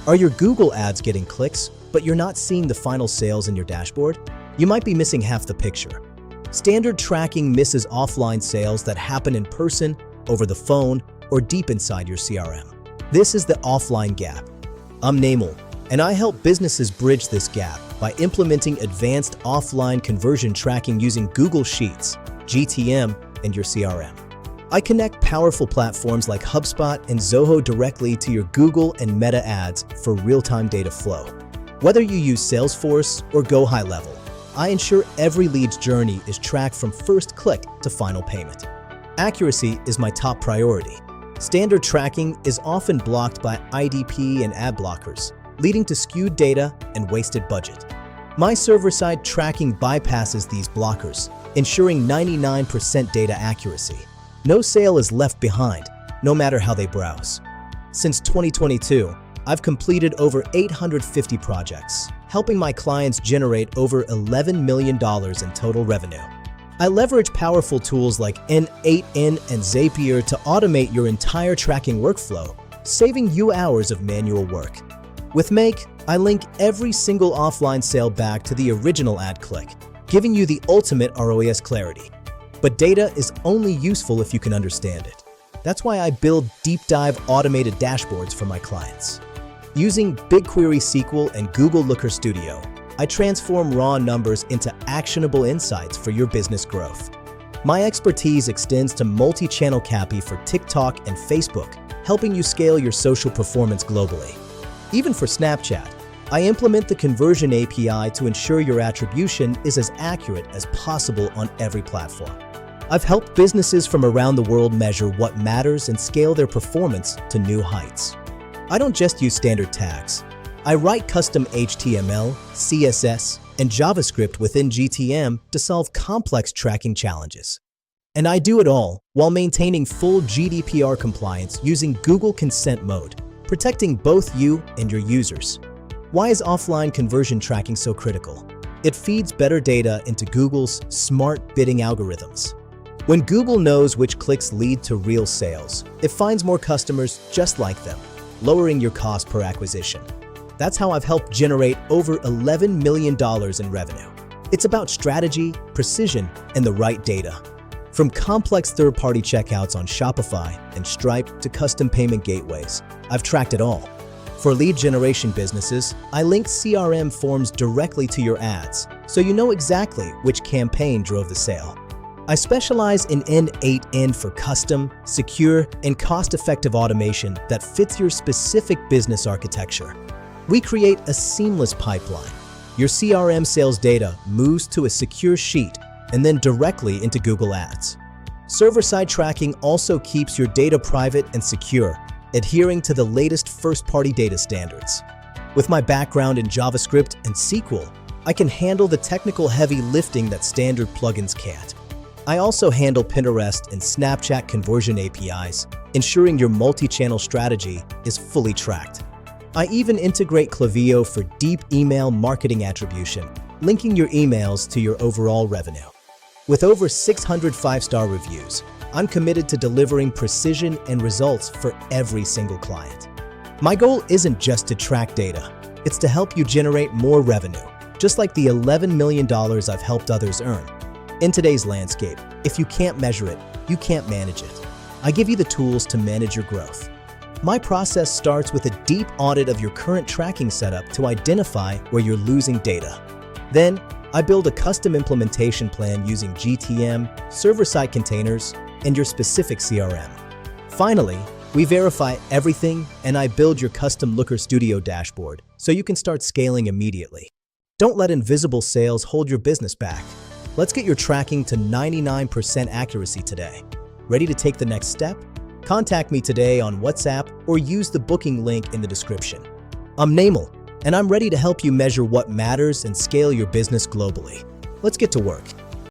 Are your Google ads getting clicks, but you're not seeing the final sales in your dashboard? You might be missing half the picture. Standard tracking misses offline sales that happen in person, over the phone, or deep inside your CRM. This is the offline gap. I'm Niamul, and I help businesses bridge this gap by implementing advanced offline conversion tracking using Google Sheets, GTM, and your CRM. I connect powerful platforms like HubSpot and Zoho directly to your Google and Meta ads for real-time data flow. Whether you use Salesforce or GoHighLevel, I ensure every lead's journey is tracked from first click to final payment. Accuracy is my top priority. Standard tracking is often blocked by IDP and ad blockers, leading to skewed data and wasted budget. My server-side tracking bypasses these blockers, ensuring 99% data accuracy. No sale is left behind, no matter how they browse. Since 2022, I've completed over 850 projects, helping my clients generate over $11 million in total revenue. I leverage powerful tools like N8N and Zapier to automate your entire tracking workflow, saving you hours of manual work. With Make, I link every single offline sale back to the original ad click, giving you the ultimate ROAS clarity. But data is only useful if you can understand it. That's why I build deep dive automated dashboards for my clients. Using BigQuery SQL and Google Looker Studio, I transform raw numbers into actionable insights for your business growth. My expertise extends to multi-channel copy for TikTok and Facebook, helping you scale your social performance globally. Even for Snapchat, I implement the Conversion API to ensure your attribution is as accurate as possible on every platform. I've helped businesses from around the world measure what matters and scale their performance to new heights. I don't just use standard tags. I write custom HTML, CSS, and JavaScript within GTM to solve complex tracking challenges. And I do it all while maintaining full GDPR compliance using Google Consent Mode, protecting both you and your users. Why is offline conversion tracking so critical? It feeds better data into Google's smart bidding algorithms. When Google knows which clicks lead to real sales, it finds more customers just like them, lowering your cost per acquisition. That's how I've helped generate over $11 million in revenue. It's about strategy, precision, and the right data. From complex third-party checkouts on Shopify and Stripe to custom payment gateways, I've tracked it all. For lead generation businesses, I link CRM forms directly to your ads, so you know exactly which campaign drove the sale. I specialize in N8N for custom, secure, and cost-effective automation that fits your specific business architecture. We create a seamless pipeline. Your CRM sales data moves to a secure sheet and then directly into Google Ads. Server-side tracking also keeps your data private and secure, adhering to the latest first-party data standards. With my background in JavaScript and SQL, I can handle the technical heavy lifting that standard plugins can't. I also handle Pinterest and Snapchat conversion APIs, ensuring your multi-channel strategy is fully tracked. I even integrate Klaviyo for deep email marketing attribution, linking your emails to your overall revenue. With over 600 five-star reviews, I'm committed to delivering precision and results for every single client. My goal isn't just to track data, it's to help you generate more revenue, just like the $11 million I've helped others earn. In today's landscape, if you can't measure it, you can't manage it. I give you the tools to manage your growth. My process starts with a deep audit of your current tracking setup to identify where you're losing data. Then, I build a custom implementation plan using GTM, server-side containers, and your specific CRM. Finally, we verify everything and I build your custom Looker Studio dashboard so you can start scaling immediately. Don't let invisible sales hold your business back. Let's get your tracking to 99% accuracy today. Ready to take the next step? Contact me today on WhatsApp or use the booking link in the description. I'm Niamul, and I'm ready to help you measure what matters and scale your business globally. Let's get to work.